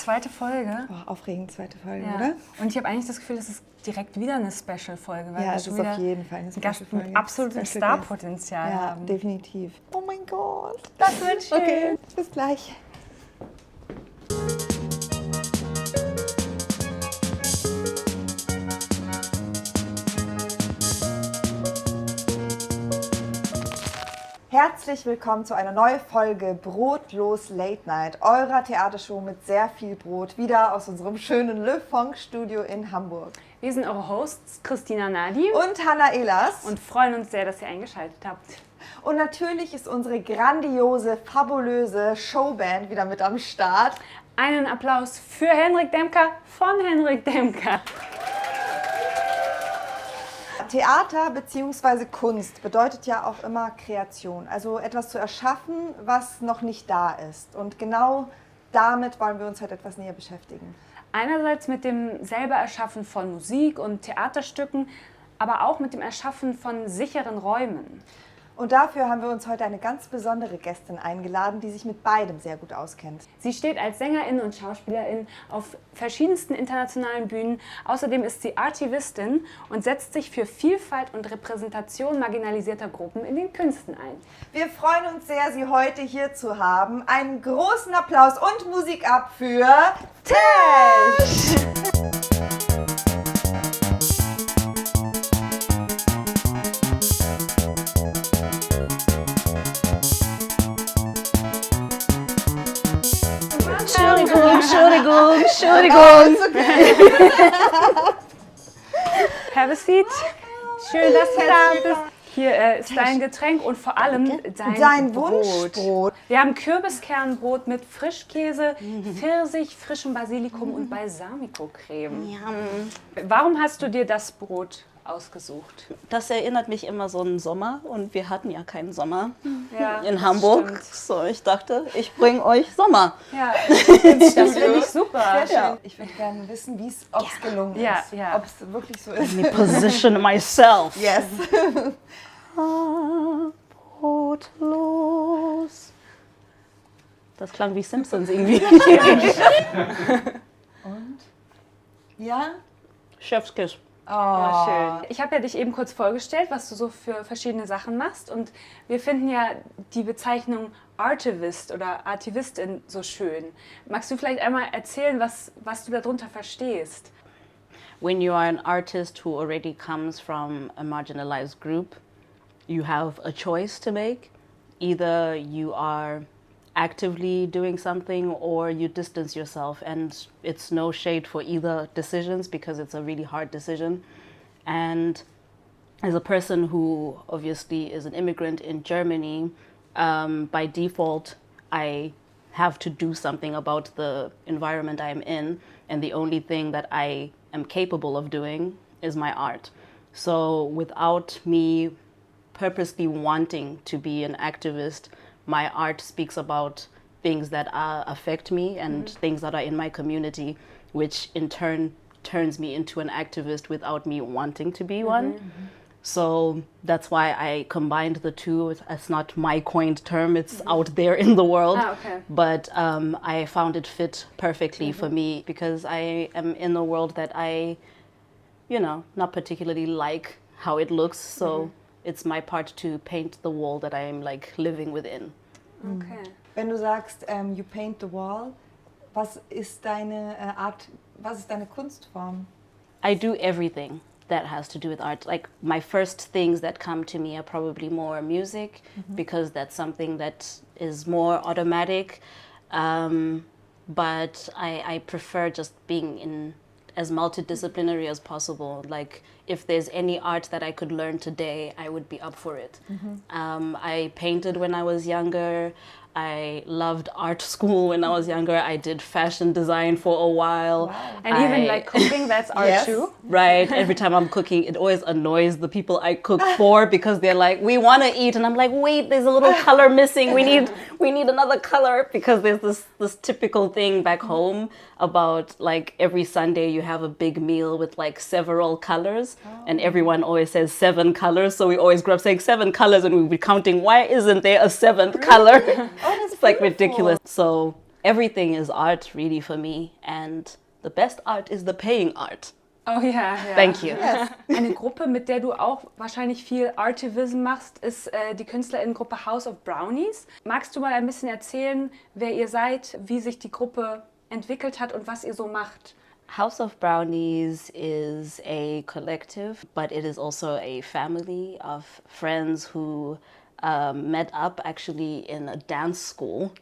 zweite Folge. Oh, aufregend, zweite Folge, ja. oder? Und ich habe eigentlich das Gefühl, das ist direkt wieder eine Special-Folge. Weil ja, wir es schon ist wieder auf jeden Fall eine einen Gast Special-Folge. mit absolutem Starpotenzial haben. Ja, definitiv. Oh mein Gott. Das wird schön. Okay, bis gleich. Herzlich willkommen zu einer neuen Folge Brotlos Late Night, eurer Theatershow mit sehr viel Brot, wieder aus unserem schönen Le Fong Studio in Hamburg. Wir sind eure Hosts Christina Nadi und Hanna Ehlers und freuen uns sehr, dass ihr eingeschaltet habt. Und natürlich ist unsere grandiose, fabulöse Showband wieder mit am Start. Einen Applaus für Henrik Demker von Henrik Demker. Theater bzw. Kunst bedeutet ja auch immer Kreation, also etwas zu erschaffen, was noch nicht da ist. Und genau damit wollen wir uns heute etwas näher beschäftigen. Einerseits mit dem selber Erschaffen von Musik und Theaterstücken, aber auch mit dem Erschaffen von sicheren Räumen. Und dafür haben wir uns heute eine ganz besondere Gästin eingeladen, die sich mit beidem sehr gut auskennt. Sie steht als Sängerin und Schauspielerin auf verschiedensten internationalen Bühnen. Außerdem ist sie Artivistin und setzt sich für Vielfalt und Repräsentation marginalisierter Gruppen in den Künsten ein. Wir freuen uns sehr, Sie heute hier zu haben. Einen großen Applaus und Musik ab für Tash! Entschuldigung. Have a seat. Schön, dass du da bist. Hier ist dein Getränk und vor allem dein Wunschbrot. Wir haben Kürbiskernbrot mit Frischkäse, Pfirsich, frischem Basilikum und Balsamico-Creme. Warum hast du dir das Brot ausgesucht? Das erinnert mich immer so an den Sommer und wir hatten ja keinen Sommer in Stimmt. Hamburg. So, ich dachte, ich bringe euch Sommer. Ja, das finde ich super. Sehr schön. Ich würde gerne wissen, ob es gelungen ist. Ja. Ob es wirklich so ist. Let me position myself. Yes. Brotlos. Das klang wie Simpsons irgendwie. Und? Ja? Chefskiss. Ja, schön. Ich habe ja dich eben kurz vorgestellt, was du so für verschiedene Sachen machst. Und wir finden ja die Bezeichnung Artivist oder Artivistin so schön. Magst du vielleicht einmal erzählen, was du darunter verstehst? When you are an artist who already comes from a marginalized group, you have a choice to make. Either you are actively doing something or you distance yourself, and it's no shade for either decisions because it's a really hard decision. And as a person who obviously is an immigrant in Germany, by default I have to do something about the environment I'm in, and the only thing that I am capable of doing is my art. So without me purposely wanting to be an activist, my art speaks about things that affect me and things that are in my community, which in turn turns me into an activist without me wanting to be one. So that's why I combined the two. It's not my coined term, it's out there in the world. But I found it fit perfectly for me because I am in a world that I, not particularly like how it looks. So it's my part to paint the wall that I am like living within. Okay. Wenn du sagst, you paint the wall, was ist deine Art, was ist deine Kunstform? I do everything that has to do with art. Like my first things that come to me are probably more music because that's something that is more automatic. But I prefer just being in as multidisciplinary as possible. Like if there's any art that I could learn today, I would be up for it. I painted when I was younger. I loved art school when I was younger. I did fashion design for a while. Wow. And even like cooking, that's art too? Right. Every time I'm cooking, it always annoys the people I cook for because they're like, we want to eat. And I'm like, wait, there's a little color missing. We need another color, because there's this typical thing back home about like every Sunday you have a big meal with like several colors and everyone always says 7 colors. So we always grew up saying 7 colors and we'd be counting, why isn't there a 7th color? Oh, that's it's like ridiculous. So everything is art really for me, and the best art is the paying art. Oh ja. Thank you. Yes. Eine Gruppe, mit der du auch wahrscheinlich viel Artivism machst, ist die KünstlerInnengruppe House of Brownies. Magst du mal ein bisschen erzählen, wer ihr seid, wie sich die Gruppe entwickelt hat und was ihr so macht? House of Brownies is a collective, but it is also a family of friends who met up actually in a dance school,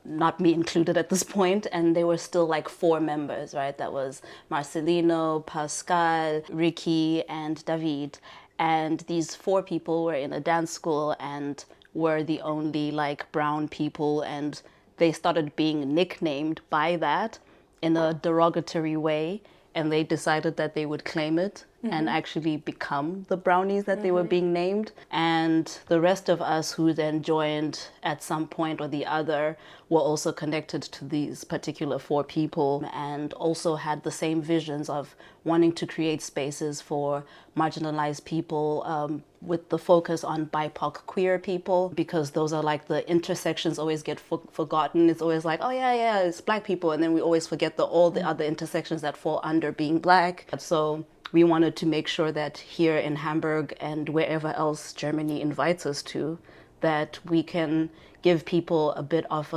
not me included at this point, and they were still like 4 members, right? That was Marcelino, Pascal, Ricky, and David. And these 4 people were in a dance school and were the only like brown people, and they started being nicknamed by that in a derogatory way, and they decided that they would claim it and actually become the Brownies that they were being named. And the rest of us who then joined at some point or the other were also connected to these particular 4 people and also had the same visions of wanting to create spaces for marginalized people with the focus on BIPOC queer people, because those are like the intersections always get forgotten. It's always like, oh yeah, it's Black people, and then we always forget all the other intersections that fall under being Black. So we wanted to make sure that here in Hamburg and wherever else Germany invites us to, that we can give people a bit of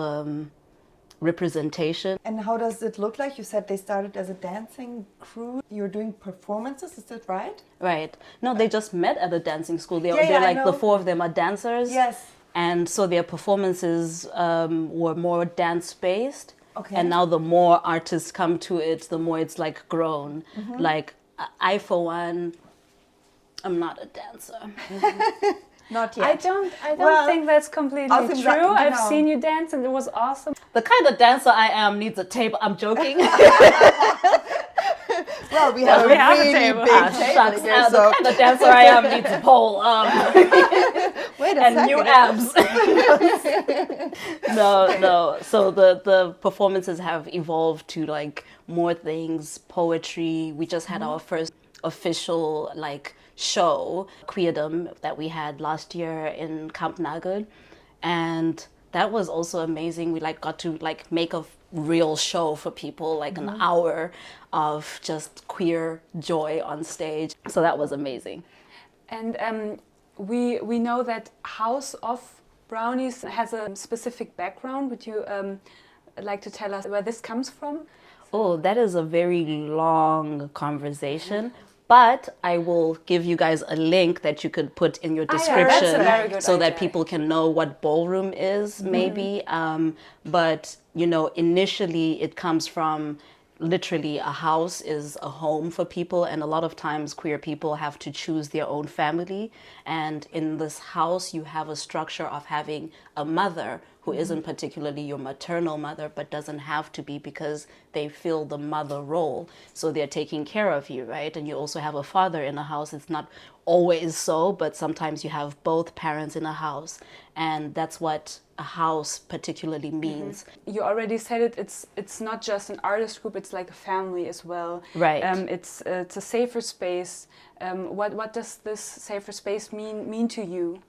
representation. And how does it look like? You said they started as a dancing crew. You're doing performances, is that right? Right. No, they just met at a dancing school. They're I like know. the 4 of them are dancers. Yes. And so their performances were more dance-based. Okay. And now the more artists come to it, the more it's like grown. Like I, for one, I'm not a dancer. Not yet. I don't Well, think that's completely I think true. that, I've know. seen you dance and it was awesome. The kind of dancer I am needs a table. I'm joking. Well, we have we a have a really table. big table Shucks, here, the so kind of dancer I am needs a pole wait a and second. new abs. No. So the performances have evolved to like more things, poetry. We just had our first official like show, Queerdom, that we had last year in Kamp Nagel, and that was also amazing. We like got to like make a real show for people, like an hour of just queer joy on stage. So that was amazing. And we know that House of Brownies has a specific background. Would you like to tell us where this comes from? Oh, that is a very long conversation. But I will give you guys a link that you could put in your yeah, description that's a very good so that idea. people can know what ballroom is, maybe. But, you know, initially it comes from literally a house is a home for people, and a lot of times queer people have to choose their own family. And in this house, you have a structure of having a mother who isn't particularly your maternal mother, but doesn't have to be because they fill the mother role. So they're taking care of you, right? And you also have a father in a house. It's not always so, but sometimes you have both parents in a house. And that's what a house particularly means. You already said it. It's not just an artist group. It's like a family as well. Right. It's a safer space. What does this safer space mean to you?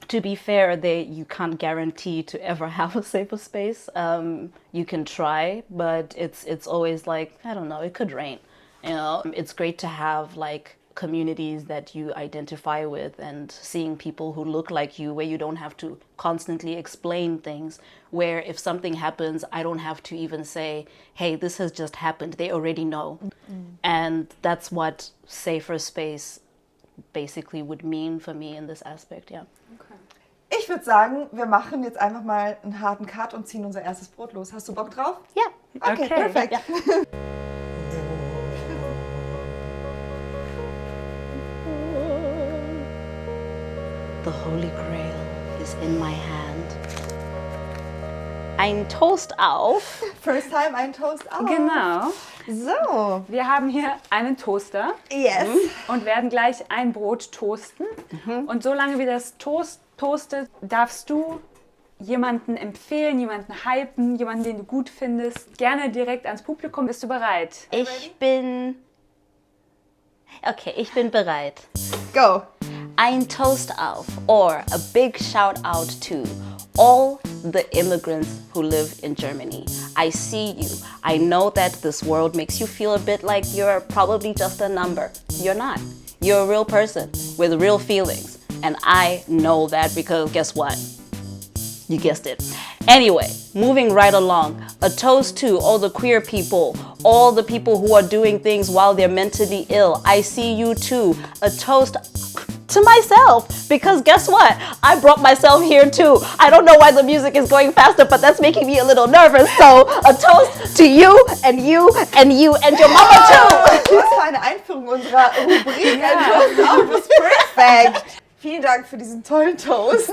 To be fair, you can't guarantee to ever have a safer space. You can try, but it's always like, I don't know, it could rain. You know, it's great to have like communities that you identify with and seeing people who look like you, where you don't have to constantly explain things, where if something happens, I don't have to even say, hey, this has just happened. They already know. And that's what safer space basically would mean for me in this aspect, yeah. Okay. Ich würde sagen, wir machen jetzt einfach mal einen harten Cut und ziehen unser erstes Brot los. Hast du Bock drauf? Ja. Okay, perfekt. Ja. The Holy Grail is in my hand. Ein Toast auf. First time ein Toast auf. Genau. So. Wir haben hier einen Toaster Yes. und werden gleich ein Brot toasten. Und solange wie das Toast toastet, darfst du jemanden empfehlen, jemanden hypen, jemanden, den du gut findest. Gerne direkt ans Publikum. Bist du bereit? Ich bin bereit. Go. Ein Toast auf, or a big shout out to all the immigrants who live in Germany. I see you. I know that this world makes you feel a bit like you're probably just a number. You're not. You're a real person with real feelings. And I know that because guess what? You guessed it. Anyway, moving right along, a toast to all the queer people, all the people who are doing things while they're mentally ill. I see you too. A toast to myself, because guess what? I brought myself here too. I don't know why the music is going faster, but that's making me a little nervous. So a toast to you and you and you and your mama too. Das war eine Einführung unserer Rubrik. Ein Toast auf ist perfekt. Vielen Dank für diesen tollen Toast.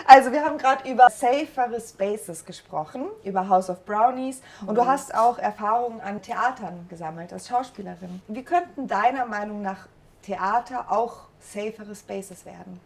Also wir haben gerade über Safer Spaces gesprochen, über House of Brownies und du hast auch Erfahrungen an Theatern gesammelt als Schauspielerin. Wie könnten deiner Meinung nach Theater auch safer Spaces werden?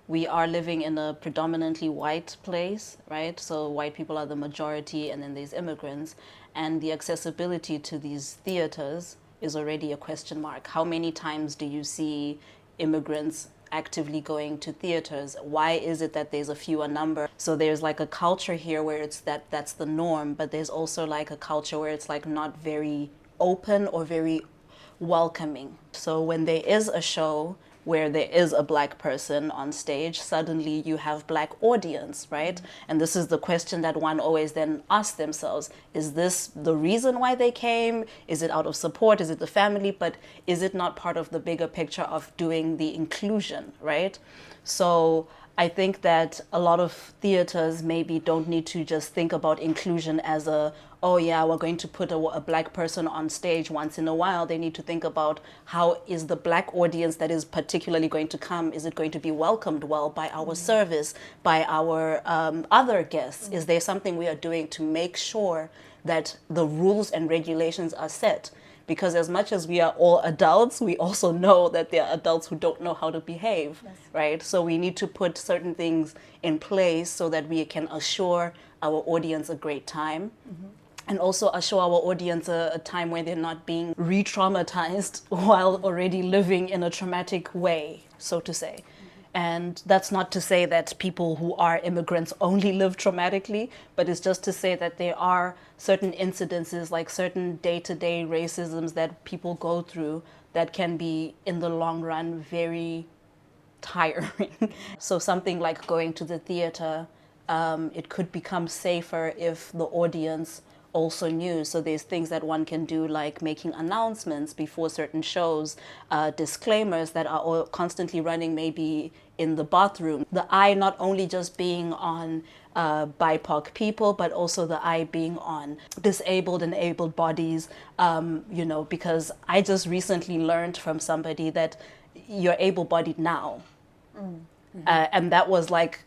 We are living in a predominantly white place, right? So white people are the majority and then there's immigrants. And the accessibility to these theaters is already a question mark. How many times do you see immigrants actively going to theaters? Why is it that there's a fewer number? So there's like a culture here where it's that's the norm, but there's also like a culture where it's like not very open or very welcoming. So when there is a show where there is a black person on stage, suddenly you have black audience, right? And this is the question that one always then asks themselves. Is this the reason why they came? Is it out of support? Is it the family? But is it not part of the bigger picture of doing the inclusion, right? So I think that a lot of theaters maybe don't need to just think about inclusion as a, oh yeah, we're going to put a black person on stage once in a while. They need to think about how is the black audience that is particularly going to come, is it going to be welcomed well by our service, by our other guests? Is there something we are doing to make sure that the rules and regulations are set? Because as much as we are all adults, we also know that there are adults who don't know how to behave, right? So we need to put certain things in place so that we can assure our audience a great time. And also assure our audience a time where they're not being re-traumatized while already living in a traumatic way, so to say. And that's not to say that people who are immigrants only live traumatically, but it's just to say that there are certain incidences, like certain day-to-day racisms that people go through that can be, in the long run, very tiring. So something like going to the theater, it could become safer if the audience also knew. So there's things that one can do, like making announcements before certain shows, disclaimers that are all constantly running maybe in the bathroom. The eye not only just being on BIPOC people, but also the eye being on disabled and able bodies, you know, because I just recently learned from somebody that you're able-bodied now. And that was like,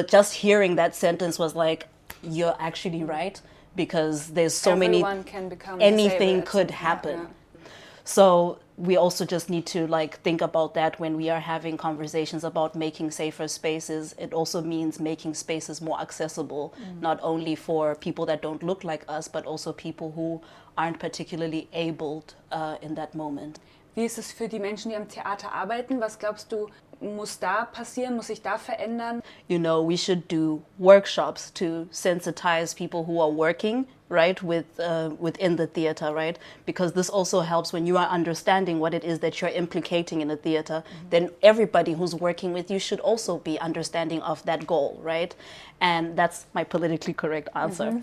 just hearing that sentence was like, you're actually right. Because there's so Everyone can become anything disabled. could happen. Yeah. So we also just need to like think about that when we are having conversations about making safer spaces. It also means making spaces more accessible, not only for people that don't look like us, but also people who aren't particularly abled in that moment. Wie ist es für die Menschen, die am Theater arbeiten? Was glaubst du, muss da passieren? Muss sich da verändern? You know, we should do workshops to sensitize people who are working, right, within the theater, right? Because this also helps when you are understanding what it is that you're implicating in a theater, then everybody who's working with you should also be understanding of that goal, right? And that's my politically correct answer.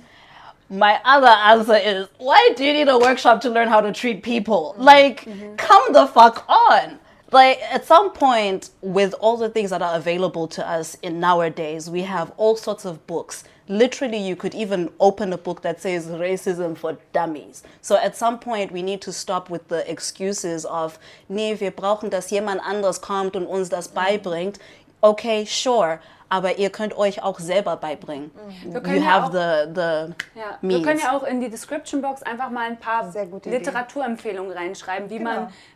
My other answer is, why do you need a workshop to learn how to treat people? Like, come the fuck on. Like, at some point, with all the things that are available to us in nowadays, we have all sorts of books. Literally, you could even open a book that says Racism for Dummies. So at some point, we need to stop with the excuses of, nee, wir brauchen, dass jemand anderes kommt und uns das beibringt. Okay, sure. Aber ihr könnt euch auch selber beibringen. You have the means. Wir können ja auch in die Description Box einfach mal ein paar Literaturempfehlungen reinschreiben,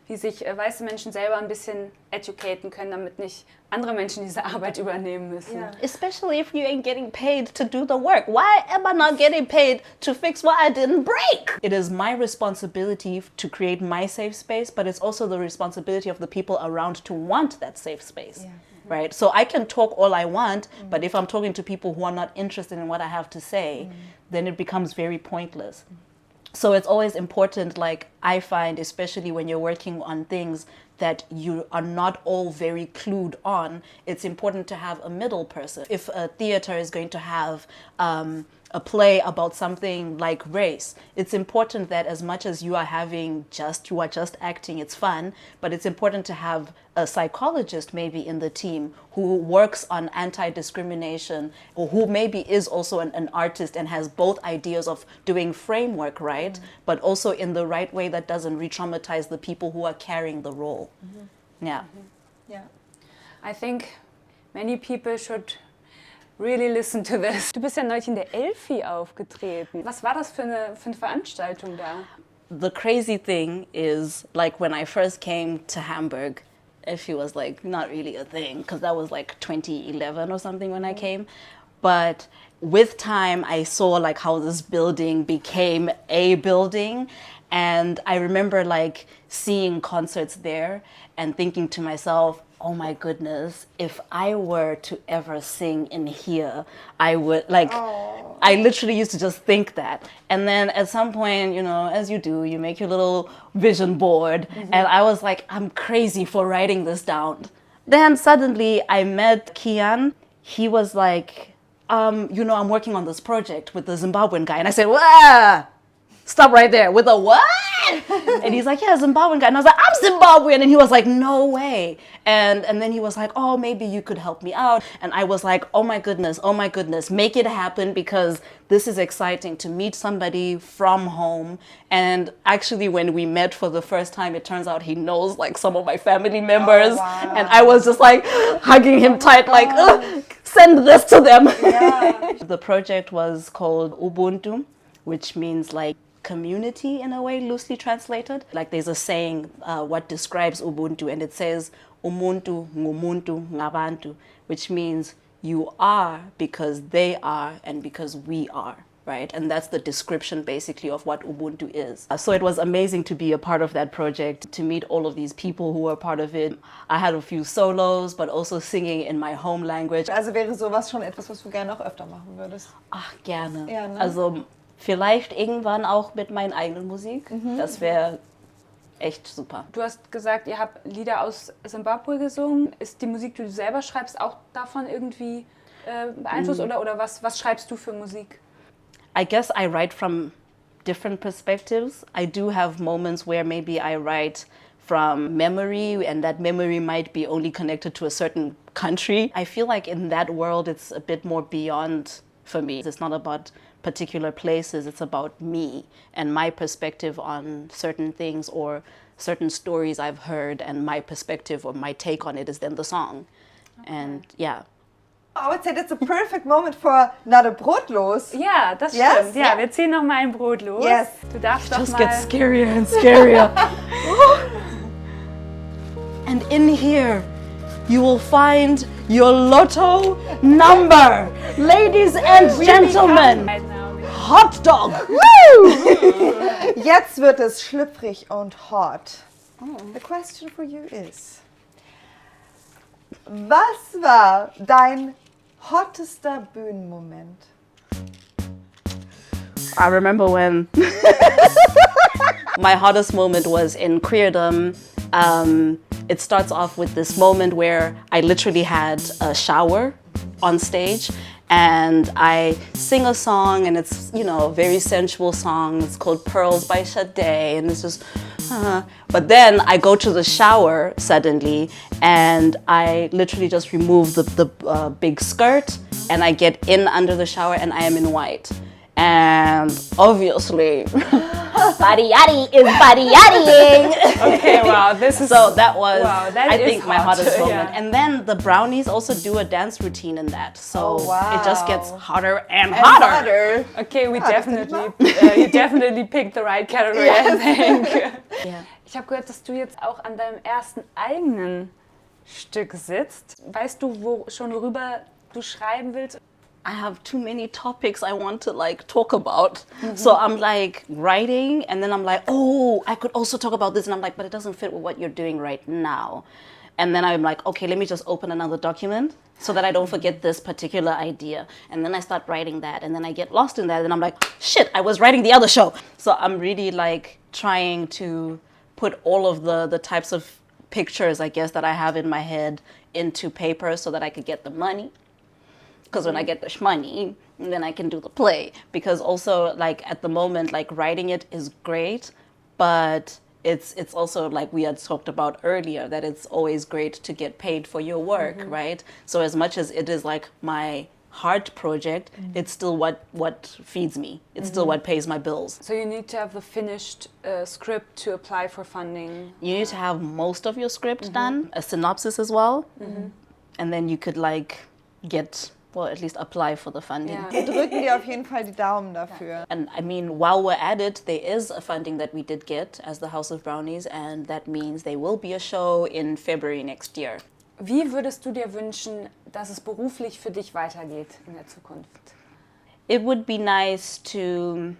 wie sich weiße Menschen selber ein bisschen educaten können, damit nicht andere Menschen diese Arbeit übernehmen müssen. Yeah. Especially if you ain't getting paid to do the work. Why am I not getting paid to fix what I didn't break? It is my responsibility to create my safe space, but it's also the responsibility of the people around to want that safe space. Yeah. right? So I can talk all I want, but if I'm talking to people who are not interested in what I have to say, then it becomes very pointless. So it's always important, like I find, especially when you're working on things that you are not all very clued on, it's important to have a middle person. If a theater is going to have a play about something like race, it's important that as much as you are just acting, it's fun, but it's important to have a psychologist maybe in the team who works on anti-discrimination, or who maybe is also an artist and has both ideas of doing framework right, but also in the right way that doesn't re-traumatize the people who are carrying the role. Yeah. I think many people should really listen to this. Du bist ja neulich in der Elfi aufgetreten. Was war das für eine Veranstaltung da? The crazy thing is, like, when I first came to Hamburg, Elfi was like not really a thing, because that was like 2011 or something when I came. But with time, I saw like how this building became a building. And I remember like seeing concerts there and thinking to myself, oh my goodness, if I were to ever sing in here, I would like, I literally used to just think that. And then at some point, you know, as you do, you make your little vision board. And I was like, I'm crazy for writing this down. Then suddenly I met Kian. He was like, you know, I'm working on this project with the Zimbabwean guy. And I said, wah! Stop right there. With a what? And he's like, yeah, Zimbabwean guy. And I was like, I'm Zimbabwean. And he was like, no way. And then he was like, oh, maybe you could help me out. And I was like, oh my goodness, make it happen, because this is exciting to meet somebody from home. And actually, when we met for the first time, it turns out he knows like some of my family members. Oh, wow. And I was just like hugging him tight, like, send this to them. Yeah. The project was called Ubuntu, which means like community in a way, loosely translated. Like there's a saying what describes Ubuntu, and it says umuntu ngumuntu ngabantu, which means you are because they are and because we are, right? And that's the description basically of what Ubuntu is. So it was amazing to be a part of that project, to meet all of these people who were part of it. I had a few solos, but also singing in my home language. Also wäre sowas schon etwas, was du gerne noch öfter machen würdest? Ach, gerne. Ja, ne? Also vielleicht irgendwann auch mit meiner eigenen Musik. Das wäre echt super. Du hast gesagt, ihr habt Lieder aus Zimbabwe gesungen. Ist die Musik, die du selber schreibst, auch davon irgendwie beeinflusst? Oder was schreibst du für Musik? I guess I write from different perspectives. I do have moments where maybe I write from memory, and that memory might be only connected to a certain country. I feel like in that world it's a bit more beyond for me. It's not about particular places, it's about me and my perspective on certain things or certain stories I've heard, and my perspective or my take on it is then the song. Okay. And yeah. I would say that's a perfect moment for another Brotlos. Ja, das stimmt. Ja, wir ziehen noch mal ein Brot los. Yes. Du darfst doch Just mal... gets scarier and scarier. And in here, you will find your lotto number. Ladies and gentlemen, Hot Dog. Jetzt wird es schlüpfrig und hot. The question for you is, was war dein hottester Bühnenmoment? I remember when my hottest moment was in Queerdom. It starts off with this moment where I literally had a shower on stage, and I sing a song, and it's, you know, a very sensual song. It's called Pearls by Sade, and it's just, but then I go to the shower suddenly, and I literally just remove the big skirt, and I get in under the shower, and I am in white. And obviously, body yaddy is body yaddying. Okay, wow, this is... So that was, that I is think, my hot. hottest moment. Yeah. And then the Brownies also do a dance routine in that. So it just gets hotter and Hotter. hotter. Okay, we you definitely picked the right category, I think. Yeah. Ich habe gehört, dass du jetzt auch an deinem ersten eigenen Stück sitzt. Weißt du worüber du schreiben willst? I have too many topics I want to like talk about. So I'm like writing, and then I'm like, oh, I could also talk about this, and I'm like, but it doesn't fit with what you're doing right now. And then I'm like, okay, let me just open another document so that I don't forget this particular idea. And then I start writing that, and then I get lost in that, and I'm like, shit, I was writing the other show. So I'm really like trying to put all of the types of pictures, I guess, that I have in my head into paper so that I could get the money. Because when I get the money, then I can do the play. Because also, like, at the moment, like, writing it is great, but it's also, like we had talked about earlier, that it's always great to get paid for your work, right? So as much as it is, like, my heart project, it's still what feeds me. It's still what pays my bills. So you need to have the finished script to apply for funding? You need to have most of your script done, a synopsis as well, and then you could, like, get... well, at least apply for the funding. Yeah. Wir drücken dir auf jeden Fall die Daumen dafür. And I mean, while we're at it, there is a funding that we did get as the House of Brownies, and that means there will be a show in February next year. Wie würdest du dir wünschen, dass es beruflich für dich weitergeht in der Zukunft? It would be nice to...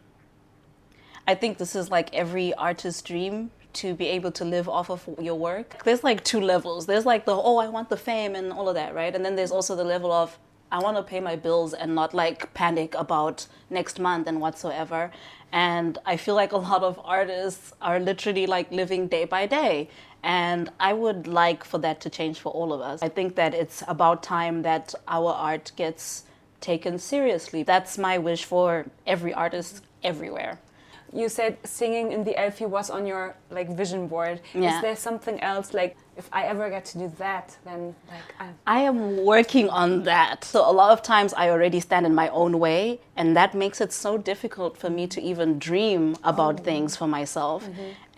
I think this is like every artist's dream, to be able to live off of your work. There's like two levels. There's like the, oh, I want the fame and all of that, right? And then there's also the level of, I want to pay my bills and not like panic about next month and whatsoever. And I feel like a lot of artists are literally like living day by day. And I would like for that to change for all of us. I think that it's about time that our art gets taken seriously. That's my wish for every artist everywhere. You said singing in the Elfie was on your like vision board. Yeah. Is there something else, like if I ever get to do that, then like I am working on that. So a lot of times I already stand in my own way, and that makes it so difficult for me to even dream about things for myself.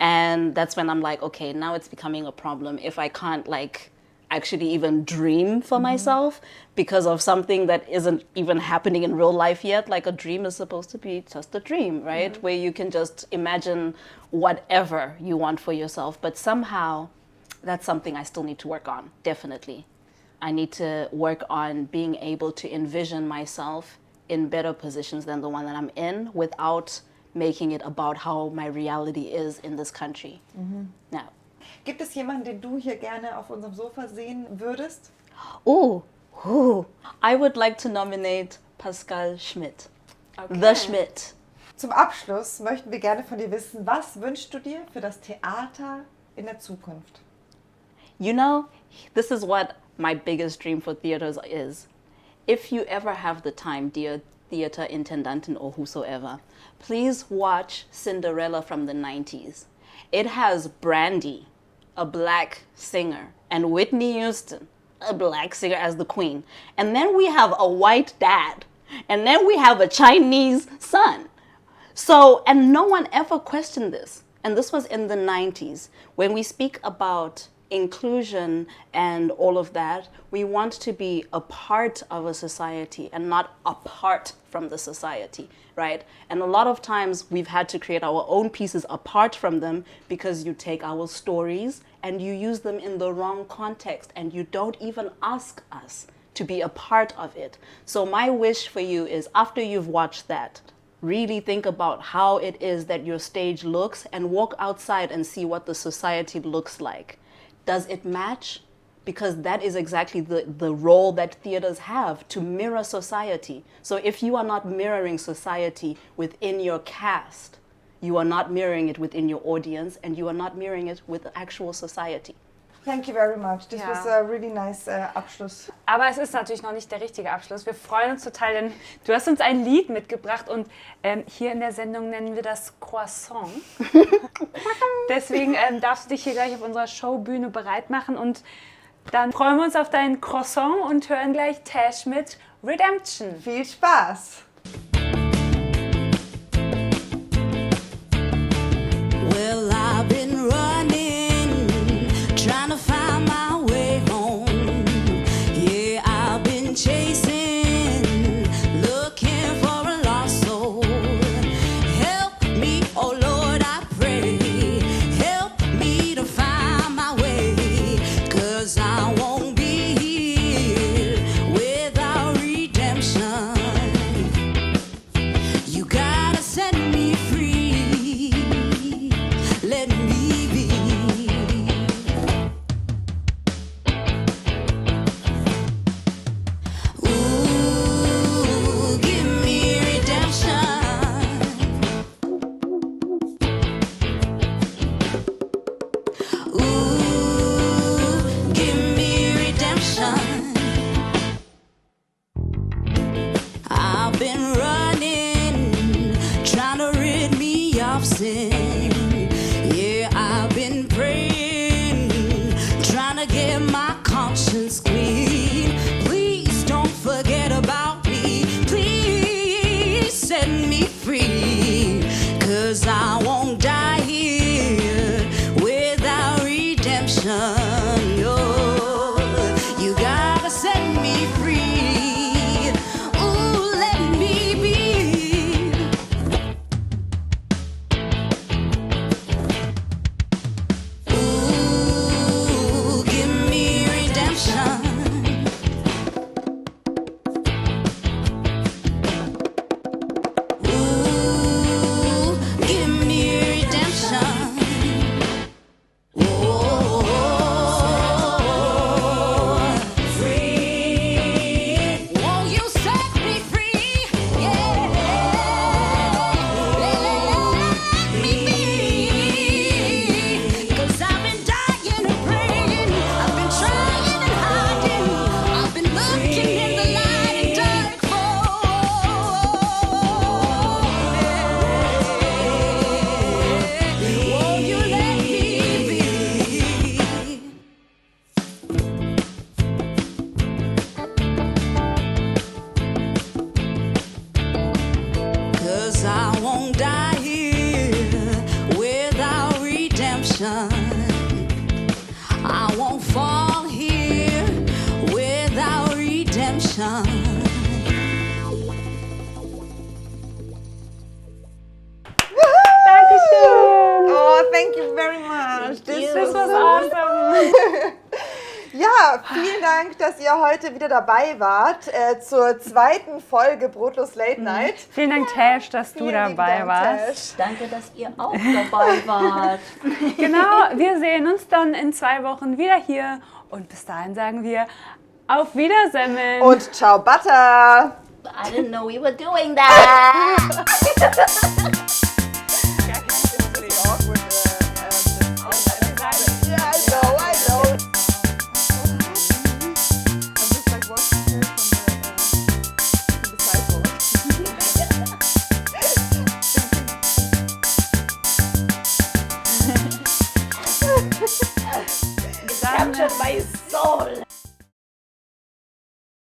And that's when I'm like, okay, now it's becoming a problem if I can't like actually even dream for myself because of something that isn't even happening in real life yet. Like a dream is supposed to be just a dream, right? Where you can just imagine whatever you want for yourself. But somehow that's something I still need to work on, definitely. I need to work on being able to envision myself in better positions than the one that I'm in without making it about how my reality is in this country. Now, Gibt es jemanden, den du hier gerne auf unserem Sofa sehen würdest? I would like to nominate Pascal Schmidt. Okay. The Schmidt. Zum Abschluss möchten wir gerne von dir wissen, was wünschst du dir für das Theater in der Zukunft? You know, this is what my biggest dream for theaters is. If you ever have the time, dear theater intendantin or whosoever, please watch Cinderella from the 90s. It has Brandy, a black singer, and Whitney Houston, a black singer as the queen. And then we have a white dad. And then we have a Chinese son. So, and no one ever questioned this. And this was in the 90s. When we speak about inclusion and all of that, we want to be a part of a society and not apart from the society, right? And a lot of times we've had to create our own pieces apart from them because you take our stories and you use them in the wrong context and you don't even ask us to be a part of it. So my wish for you is, after you've watched that, really think about how it is that your stage looks and walk outside and see what the society looks like. Does it match? Because that is exactly the role that theaters have, to mirror society. So if you are not mirroring society within your cast, you are not mirroring it within your audience, and you are not mirroring it with the actual society. Thank you very much. This was a really nice Abschluss. Aber es ist natürlich noch nicht der richtige Abschluss. Wir freuen uns total, denn du hast uns ein Lied mitgebracht und hier in der Sendung nennen wir das Croissant. Deswegen darfst du dich hier gleich auf unserer Showbühne bereit machen und dann freuen wir uns auf dein Croissant und hören gleich Tash mit Redemption. Viel Spaß! Well, I've been running, trying to find my way home. Yeah, I've been chasing, looking for a lost soul. Help me, oh Lord, I pray. Help me to find my way, 'cause I won't be here without redemption. of sin. Yeah, I've been praying, trying to get my conscience clean. Please don't forget about me. Please set me free. 'Cause I won't die here without redemption. Oh, you gotta set me free. Ooh, let me be. Ooh, give me redemption. Ooh, give me redemption. Oh, free. Won't you set me free? Yeah. Let me be. 'Cause I've been dying and praying. I've been trying and hiding. I've been looking in the light and dark for. Won't you let me be? 'Cause I won't die here without redemption. I won't fall here without redemption. Dankeschön. Oh, thank you very much. This was awesome. Ja, vielen Dank, dass ihr heute wieder dabei wart zur zweiten Folge Brotlos Late Night. Vielen Dank, Tash, dass du Vielen lieben dabei Dank, warst. Tash. Danke, dass ihr auch dabei wart. Genau, wir sehen uns dann in 2 Wochen wieder hier. Und bis dahin sagen wir auf Wiedersehen. Und ciao, Butter! I didn't know we were doing that.